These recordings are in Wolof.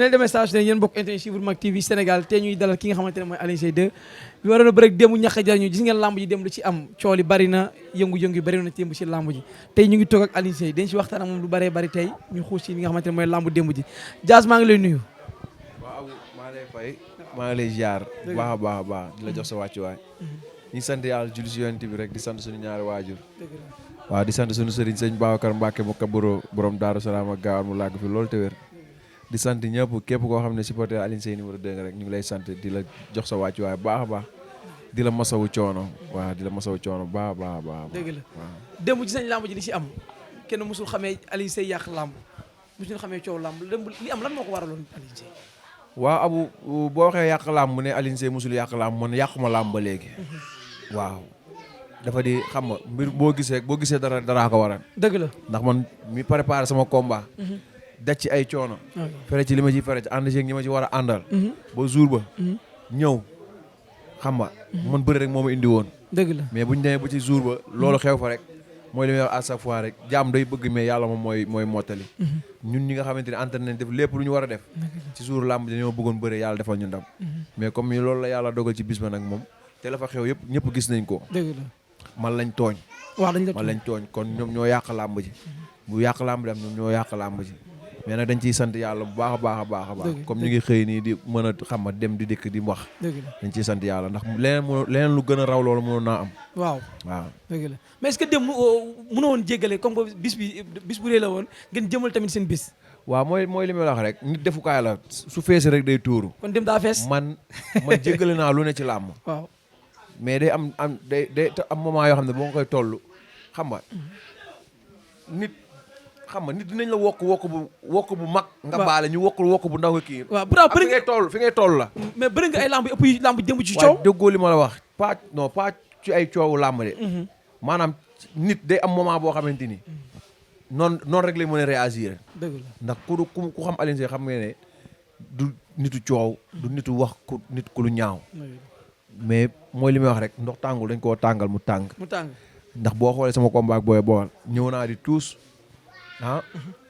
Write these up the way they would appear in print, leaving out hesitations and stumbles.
leen demee station yéen mbokk internet suivre Mak TV Sénégal te ñuy dalal ki nga xamante ne mooy Alioune Seye 2 bi waroon a bëre démb ñàkk jariñu gis ngeen lamb ji dem lu ci am coow li bari na yëngu-yëngu yi bari na démb ci lamb ji tey ñu ngi toog ak Alioune Seye dañ si waxtaan ak moom lu bëree bari tey ñu xuus ci li nga xamante ne mooy lamb démb ji Diaz maa ngi lay nuyu. waaw maa lay fay maa ngi lay ziar baax a baax di la jox sa wàccuwaay ñu sant yàlla julli si yonent bi rek di sant suñu ñaari waajur waaw di sant suñu sëriñ sëñ Babacar Mbacke mu kaburo borom Daaru Salaam ak gaawar mu làgg fi loolu te wér di sant ñëpp képp koo xam ne supporter Alioune Seye numéro 2 nga rek ñu ngi lay sant di la jox sa wàccuwaay baax a baax di la masawu coono waaw di la masawu coono baax a baax dëgg la waaw démb gis nañ lamb ji li si am kenn musul xamee Alioune Seye yàq lamb musul xamee coow lamb li am lan moo ko waraloon Alioune Seye waaw Abu boo waxee yàq làmb mu ne Alioune Seye musul yàq làmb man yàquma làmb ba léegi waaw dafa di xam nga mbir boo gisee daraa ko waral dëgg la ndax man mi préparé sama combat daj ci ay coono fere ci li ma ci fere ci ànd ci ñi ma ci war a àndal ba jour ba ñëw xam nga man bëri rek moo ma indi woon dëgg la mais bu ñu demee ba ci jour ba loolu xew fa rek mooy li may wax à chaque fois rek jaam day bëgg mais yàlla moom mooy mottali ñun ñi nga xamante ne entraîné def lépp lu ñu war a def ci jour làmb dañoo bëggoon bëre yàlla defal ñu ndam mais comme loolu la yàlla dogal ci bis ba nag moom te la fa xew yëpp ñëpp gis nañ ko dëgg la man lañ tooñ waaw man lañ tooñ kon ñoom ñoo yàq làmb ji bu yàq làmb ji am ñoom ñoo yàq làmb ji mais nag dañ ciy sant yàlla bu baax a baax comme ñu ngi xëy nii di mën a xam ma dem di dëkk di wax dañ ciy sant yàlla ndax leneen lu gën a raw loolu mënoon naa am waaw dëgg la mais est-ce que dem mënoo woon jéggale comme que bis bu rëy la woon ngeen jëmal tamit seen bis waaw mooy li may wax rek nit defukaay la su feesee rek day tuuru kon dem daa fees man jéggale naa lu ne ci làmb waaw mais day am am moment yoo xam ne boo nga koy toll xam nga nit dinañ la wokk bu mag nga baale ñu wokk bu ndaw nga kii waaw bravo fi ngay toll la mais bëri nga ay lamb yi ëpp lamb jëm ci coow déggoo li ma la wax pas ci ay coowu làmb de maanaam nit day am moment boo xamante ni noonu rek lay mën a réagir dëgg la ndax ku xam Alioune Seye xam nga ne du nitu coow du nitu wax nit ku lu ñaaw mais mooy li may wax rek ndox tàngul dañ koo tàngal mu tàng ndax boo xoolee sama combat ak booy bool ñëw naa di tuus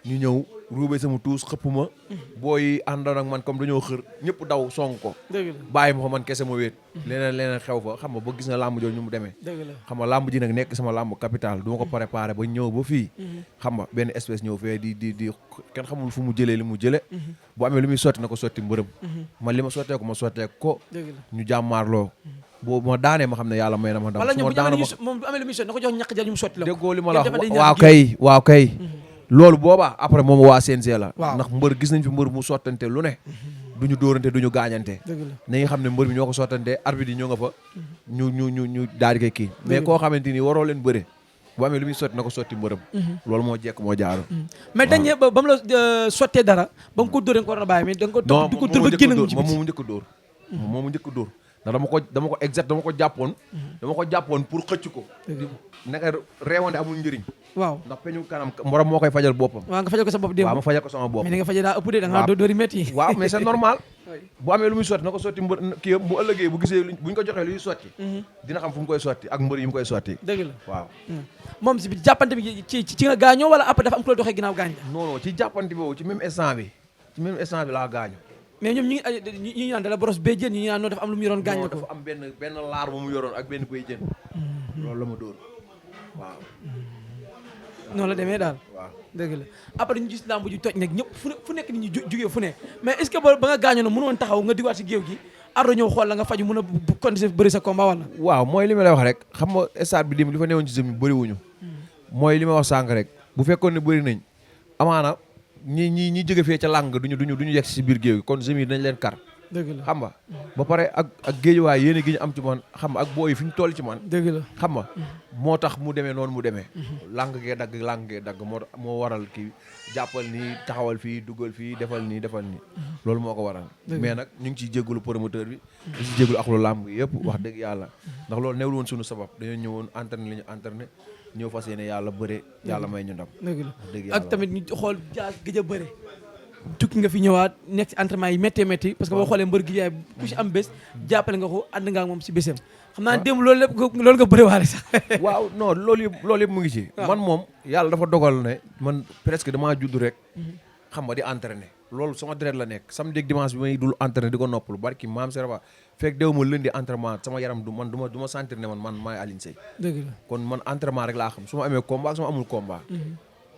ñu ñëw ruubee sama tuus xëpp ma booy àndoon ak man comme dañoo xër ñëpp daw song ko bàyyi ma fa man kese ma wéet leneen xew fa xam nga ba gis na làmb jooju ñu mu demee xam nga làmb ji nag nekk sama làmb capital du ma ko préparé ba ñëw ba fii xam nga benn espèce ñëw fee di kenn xamul fu mu jëlee li mu jële bu amee lu muy sotti na ko sotti mbërëm man li ma sotteeku ma sotteeku ko ñu jàmmaarloo boobu ma daanee ma xam ne yàlla may na ma ndam moom bu amee lu muy sotti na ko jox ñàkk jël ñu mu sotti la déggoo li ma la waaw kay loolu boobaa après moom waa CNG la ndax mbër gis nañ fi mbër mu sottante lu ne duñu dóorante duñu gaañante nañu xam ne mbër bi ñoo ko sottante arbitre yi ñoo nga fa ñu daal di koy kii mais koo xamante ni waroo leen bëre bu amee lu muy sotti na ko sotti mbërëm loolu moo jekk moo jaaru mais dañ ba mu la sottee dara ba nga ko dóor nga ko war a bàyyi mais da nga ko di ko dóor ba génn nga ci moom moomu njëkk dóor moomu njëkk dóor ndax dama ko jàppoon pour xëcc ko naka reewande amul njëriñ waaw ndax peñu kanam mborom moo koy fajal boppam waaw nga fajal ko sa bopp démb waaw ma fajal ko sama bopp mais ni nga fajal daa ëpp de da nga dóori métti waaw mais c'est normal bu amee lu muy sotti na ko sotti mbër kii bu ëllëgee bu gisee buñ ko joxee luy sotti dina xam fu mu koy sotti ak mbër yi mu koy sotti dëgg la waaw moom si jàppante bi ci nga gaañoo wala après dafa am ku la doxee ginnaaw gaañ la non ci jàppante boobu ci même instant bi laa gaañu mais ñoom ñi naan dala boros béy jën ñi naan noonu dafa am lu mu yoroon gaañ la ko dafa am benn laar bu mu yoroon ak benn béy jën loolu la ma dóor waaw noonu la demee daal waaw dëgg la après ñu gis lamb ji toj nag ñëpp fu nekk nit ñi jógee fu ne mais est-ce que ba nga gaañoo na mënoon taxaw nga diwaat si géew gi ardo ñëw xool la nga faju mën a continuer bëri sa combat wala waaw mooy li ma lay wax rek xam nga stade bi dim li fa newoon ci semi bëri wuñu mooy li ma wax sànq rek bu fekkoon ne bëri nañ amaana ñi jóge fee ca làng duñu yegg si biir géew gi kon semi dañ leen kar dëgg la xam nga ba pare ak géejuwaay yéene gi ñu am ci man xam nga ak booy fi ñu toll ci man dëgg la xam nga moo tax mu demee noonu mu demee làng gee dagg moo waral kii jàppal nii taxawal fii dugal fii defal nii loolu moo ko waral mais nag ñu ngi ciy jégalu promoteur bi di ci jégalu ak lu làmb yëpp wax dëgg yàlla ndax loolu newul woon suñu sabab dañoo ñëwoon entraîné li ñu entraîné ñëw fas yéene yàlla bëre yàlla may ñu ndam dëgg la ak tamit ñu xool Diaz gëj a bëre tukki nga fi ñëwaat nekk ci entraînement yi métti parce que boo xoolee mbër gi yaay ku ci am bés jàppale nga ko ànd nga ak moom si bésam xam naa démb loolu nga bëre waale sax waaw non loolu yëpp mu ngi ci man moom yàlla dafa dogal ne man presque damaa judd rek xam nga di entraîner loolu sama deret la nekk samedi ak dimanche bi may dul entraîné di ko noppalu barki maam Serapha fekk dew ma lundi entraînement sama yaram du ma sentir ne man maay Alioune Seye. dëgg la kon man entraînement rek laa xam su ma amee combat ak su ma amul combat.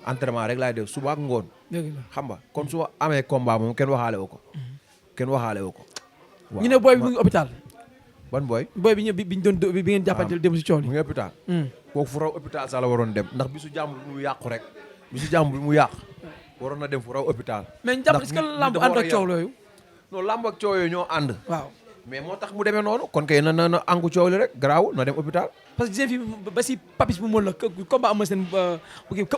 entraînement rek laay def suba ak ngoon. dëgg la xam nga kon su ma amee combat moom kenn waxaale wu ko. kenn waxaale wu ko. ñu ne booy bi mu ngi hôpital. ban booy. booy bi bi ñu doon bi ngeen jàppante dem si coow li. mu ngi hôpital. kooku fu raw hôpital sax la waroon dem ndax bisu jàmm bi mu yàqu rek bisu jàmm bi mu yàq waroon na dem fu raw hôpital. mais ñu jàpp est-ce que lamb ànd ak coow looyu. non lamb ak coow yooyu ñoo ànd. waaw mais moo tax mu demee noonu kon kay na àngu coow li rek garaaw na dem hôpital. parce que fi ba si papis bu mën la combat Eumeu Sène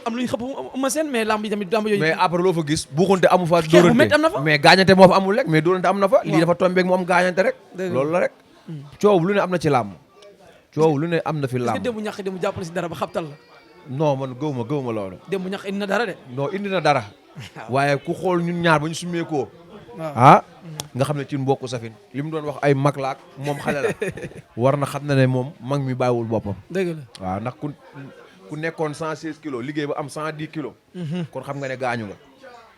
am lu ñu xëpp Eumeu Sène mais lamb yi tamit lamb yooyu. mais après loo fa gis buuxante amu fa. xeex bu métti am na fa mais gaañante moo fa amul rek mais dóorante am na fa. lii dafa tombeeg mu am gaañante rek. loolu la rek. coow lu ne am na ci làmb coow lu ne am na fi làmb. est-ce que démb ñàkk démb jàpp na si dara ba xabtal la. non man gëw ma loolu. démb ñàkk indi na dara de. non indi na dara. waaye ku xool ñun ñaar ba ñu summeekoo. waaw nga xam ne ci mbokku safin li mu doon wax ay mag laak moom xale la war na xam na ne moom mag mi bàyyiwul boppam. dëgg la waaw ndax ku nekkoon 116 kilos liggéey ba am 110 kilos. kon xam nga ne gaañu nga.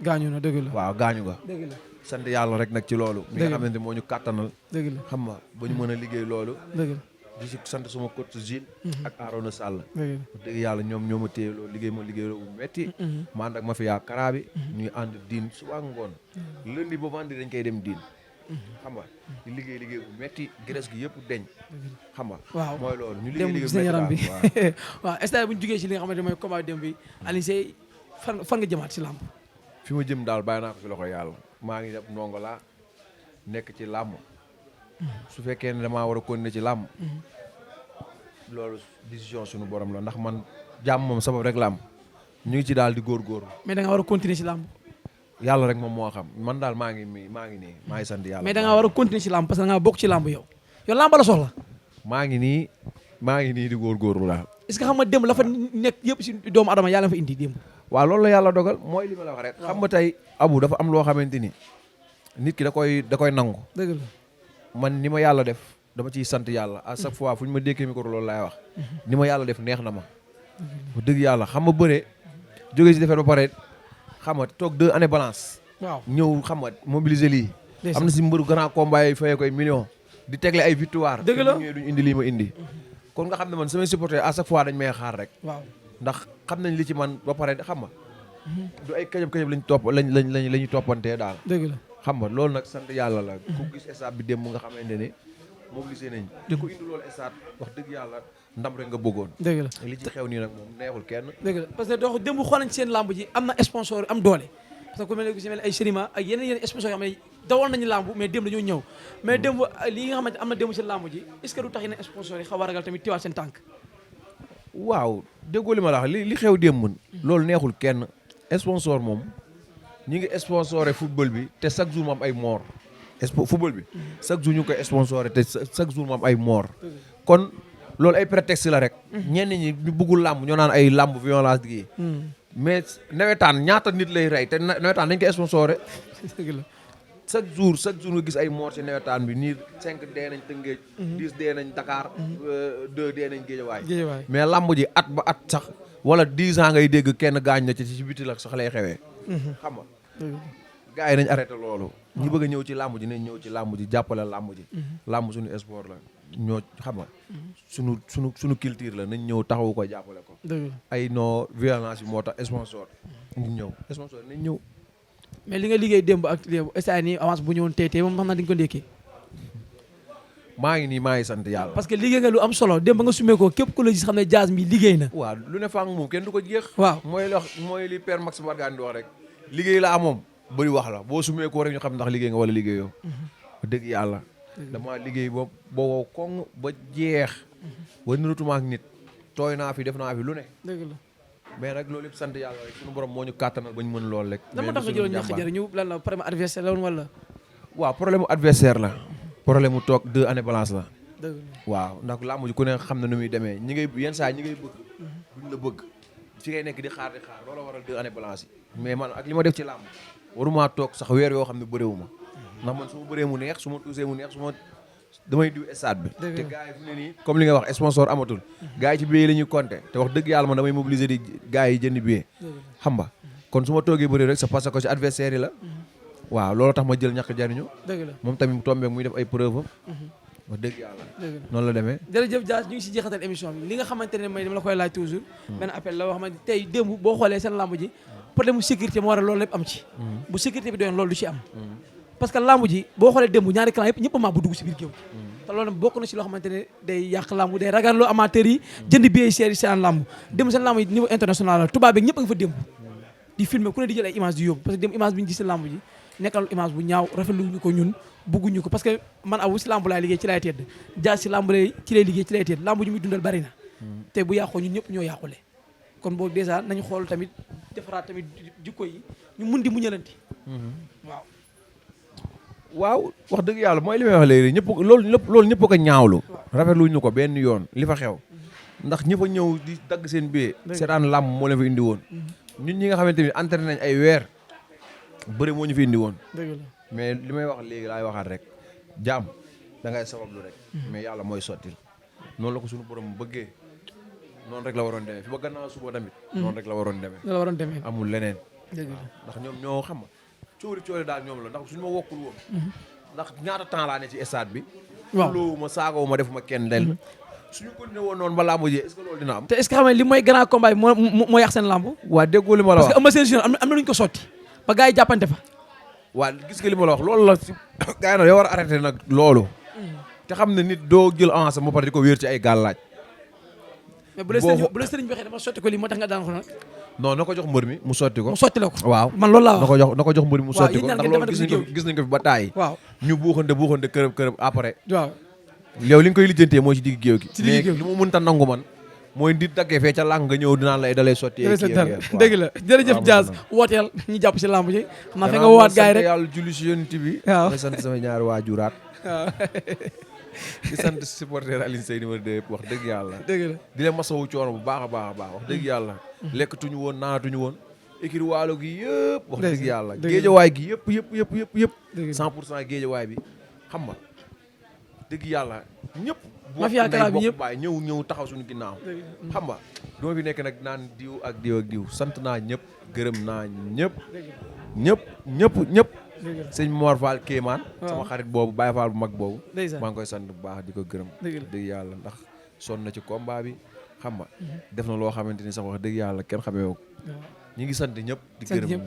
gaañu na dëgg la waaw gaañu nga. dëgg la sant yàlla rek nag ci loolu. mi nga xamante moo ñu kàttanal. dëgg la xam nga ba ñu mën a liggéey loolu. dëgg la di si sant suma coach Gilles. ak Arona Sall. dëgg la dëgg yàlla ñoom ñoo ma téye loolu liggéey loolu bu metti ma ànd ak ma fi yaa karaa bi ñuy ànd diin suba ngoon lundi ba vendredi dañ koy dem diin. xam nga di liggéey bu metti graisse gi yëpp deñ xam nga waaw mooy loolu ñu dem liggéey gis na yaram bi waaw waaw instant bu ñu jógee ci li nga xamante mooy combat dem bi Alioune Seye fan nga jëmaat ci làmb. fi ma jëm daal bàyyi naa ko fi loxo yàlla maa ngi def ndongo laa nekk ci làmb su fekkee ne damaa war a continuer ci làmb loolu décision suñu borom la ndax man jàmm moom sabab rek la am ñu ngi ci daal di góorgóorlu. mais da nga war a continuer ci làmb. yàlla rek moom moo xam man daal maa ngi nii maa ngi sant yàlla. mais da nga war a continuer ci làmb parce que da nga bokk ci làmb yow làmb la soxla. maa ngi nii di góorgóorlu daal. est-ce que xam nga démb la fa nekk yëpp si doomu adama yàlla fa indi démb. waaw loolu la yàlla dogal mooy li ma la wax rek. xam nga tey Abu dafa am loo xamante ni nit ki da koy nangu. dëgg la man ni ma yàlla def dama ciy sant yàlla à chaque fois fu ñu ma dékkee micro loolu laay wax. ni ma yàlla def neex na ma. bu dëgg yàlla xam nga bëre jóge si defet ba pare xam nga toog 2 années balance. waaw ñëw xam nga mobiliser lii. am na si mbëru grand combat yi fayee koy million di tegle ay victoire. dëgg la ñëwee duñ indi lii ma indi. kon nga xam ne man samay supporter à chaque fois dañ may xaar rek. waaw ndax xam nañ li ci man ba pare xam nga. du ay këjëb lañ topp lañu toppantee daal. dëgg la xam nga loolu nag sant yàlla la. ku gis stade bi démb nga xamante ne mobilisé nañ. te ku indi loolu stade wax dëgg yàlla ndam rek nga bëggoon. dëgg la li ci xew nii nag moom neexul kenn. dëgg la parce que donc démb xool nañ seen lamb ji am na sponsor am doole. parce que ku mel ne ay Sérima ak yeneen sponsor yoo xam ne dawal nañu lamb mais démb dañoo ñëw mais démb lii nga xamante am na démb seen lamb ji est-ce que du tax yeneen sponsor yi xaw a ragal tamit tiwaat seen tànk. waaw déggoo li ma la wax li xew démb loolu neexul kenn sponsor moom ñi ngi sponsoré football bi te chaque jour mu am ay mort football bi chaque jour ñu ngi koy sponsoré te chaque jour mu am ay mort kon loolu ay prétexte la rek ñenn ñi ñu bëggul làmb ñoo naan ay làmb violence gi mais nawetaan ñaata nit lay rey te nawetaan dañ koy sponsoré chaque jour nga gis ay mort ci nawetaan bi nii 5 dee nañ Tëngéej 10 dee nañ Dakar 2 dee nañ Géejawaay mais làmb ji at ba at sax wala 10 ans ngay dégg kenn gaañ na ci biti la sax lay xewee xam nga gars yi nañ arrêté loolu ñi bëgg a ñëw ci làmb ji nañ ñëw ci làmb ji jàppale làmb ji làmb suñu sport la ñoo xam nga suñu culture la nañ ñëw taxawu ko jàppale ko ay non violence bi moo tax sponsor ñu ñëw sponsor nañ ñëw mais li nga liggéey démb ak léegi instant nii avance bu ñëwoon tey moom xam naa dañu ko ndékkee maa ngi sant yàlla parce que liggéey nga lu am solo démb nga sumee ko képp ku la gis xam ne Diaz mi liggéey na waaw lu ne fang moom kenn du ko jeex waaw mooy li père Max Mbargane di wax rek liggéey la moom bëri wax la boo sumee ko rek ñu xam ndax liggéey nga wala liggéeyoo dëgg yàlla dama liggéey boo koŋ ba jeex ba nirutuma ak nit tooy naa fi def naa fi lu ne dëgg la mais nag loolu yëpp sant yàlla rek suñu borom moo ñu kàttanal ba ñu mën lool rek dama tax nga jëloon ñax jariñu lan la problème adversaire la woon wala waaw problème mu adversaire la problème mu toog 2 années balance la dëgg waaw ndax làmb ji ku ne xam na nu muy demee ñi ngay yenn saa ñi ngay bëgg duñ la bëgg fi ngay nekk di xaar loolu waral 2 années balance yi mais man ak li ma def ci làmb waruma toog sax weer yoo xam ne bëréewu ma ndax man su ma bëree mu neex su ma tuusee mu neex su ma damay diw stade bi te gars yi fu ne nii comme li nga wax sponsor amatul gars yi ci billet yi la ñuy compter te wax dëgg yàlla man damay mobiliser di gars yi jënd billet xam nga kon su ma toogee bëri rek c'est parce que ci adversaire yi la waaw loolu tax ma jël ñàkk jariñu. dëgg la moom tamit tombé muy def ay preuve am. wax dëgg yàlla. noonu la demee. jërëjëf Dia ñu ngi si jeexatal émission bi li nga xamante ne mooy dama la koy laaj toujours. benn appel la boo xamante tey démb boo xoolee seen lamb ji problème mu sécurité moo waral loolu lépp am ci. bu sécurité bi doyoon loolu du ci am. parce que lamb ji boo xoolee démb ñaari clan yëpp ñëpp a maa bu dugg si biir géew. te loolu nag bokk na si loo xamante ne day yàq lamb day ragaloo amateurs yi jënd billet seer yi seen lamb démb seen lamb yi niveau international la tubaab beeg ñëpp a nga fa démb di filmer ku ne di jël ay image di yóbbu parce que démb image bi ñu gis si lamb ji nekkal image bu ñaaw rafetluñu ko ñun bugguñu ko parce que man awu si lamb laay liggéey ci lay tedd Dia si lamb lay ci lay liggéey ci lay tedd lamb ji muy dundal bari na te bu yàqoo ñun ñëpp ñoo yàqule kon boobu dèjà nañu xool tamit defaraat tamit jikko yi ñu mun di muñalanti waaw waaw wax dëgg yàlla mooy li may wax léegi ñëpp loolu ñëpp ko ñaawlu rafetluñu ko benn yoon li fa xew ndax ñëpp a ñëw di dagg seen bee seetaan làmb moo leen fa indi woon ñun ñi nga xamante ni entraîné nañ ay weer bëri moo ñu fi indi woon mais li may wax léegi laay waxaat rek jaam da ngay sabablu rek mais yàlla mooy sottil noonu la ko suñu borom bëggee noonu rek la waroon demee fi ba gannaaw suba tamit noonu rek la waroon demee amul leneen ndax ñoom ñoo xam coori daal ñoom la ndax suñu ma wokkul woon ndax ñaata temps laa ne ci stade bi loolu ma saagoo ma defuma kenn del suñu continué woon noonu ba lamb ji est-ce que loolu dina am te est-ce que xam ne li mooy grand combat bi moo yàq seen lamb waa déggoo li ma la wax parce que Eumeu Sène Junior am na luñu ko sotti ba gars yi jàppante fa waa gis nga li ma la wax loolu la si gars yi nag yow war a arrêté nag loolu te xam ne nit doo jël avance ba pare di ko wéer ci ay gàllaaj mais bu la sëriñ bi waxee dama sotti ko lii moo tax nga daan ko nag non na ko jox mbër mi mu sotti ko mu sotti la ko waaw man loolu laa wax na ko jox mbër mi mu sotti ko waaw ndax loolu gis nañ ko fi ba taay waaw ñu buuxante kërëb après waaw yow li nga koy lijjantee mooy ci digg géew gi mais géew li mu mënta nangu man mooy di daggee fee ca làng nga ñëw dinaan lay dalay sotti dëgg la jërëjëf Dia wooteel ñu jàpp si lamb ji xam naa fe nga woowaat gars yi rek yàlla julli si yonent bi waaw may sant sama ñaari waajuraat waaw di sant supporter Alioune Seye numéro 2 wax dëgg yàlla dëgg la di leen masawu coono bu baax a baax a baax wax dëgg yàlla lekkatuñu woon naanatuñu woon écurie Waalo gi yëpp wax dëgg yàlla géejawaay gi yëpp 100% géejawaay bi xam nga dëgg yàlla ñëpp mafia kala bi ñëpp baay ñëw taxaw suñu ginnaaw xam nga doo fi nekk nag naan diw ak diw sant naa ñëpp gërëm naa ñëpp sëñ Mor Fall Kéemaan sama xarit boobu Baye Fall bu mag boobu maa ngi koy sant bu baax di ko gërëm dëgg yàlla ndax sonn na ci combat bi xam nga def na loo xamante ni sax wax dëgg yàlla kenn xamee ko ñi ngi sant ñëpp di gërëm ñëpp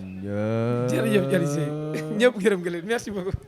jërëjëf Alioune Seye ñëpp gërëm nga leen merci beaucoup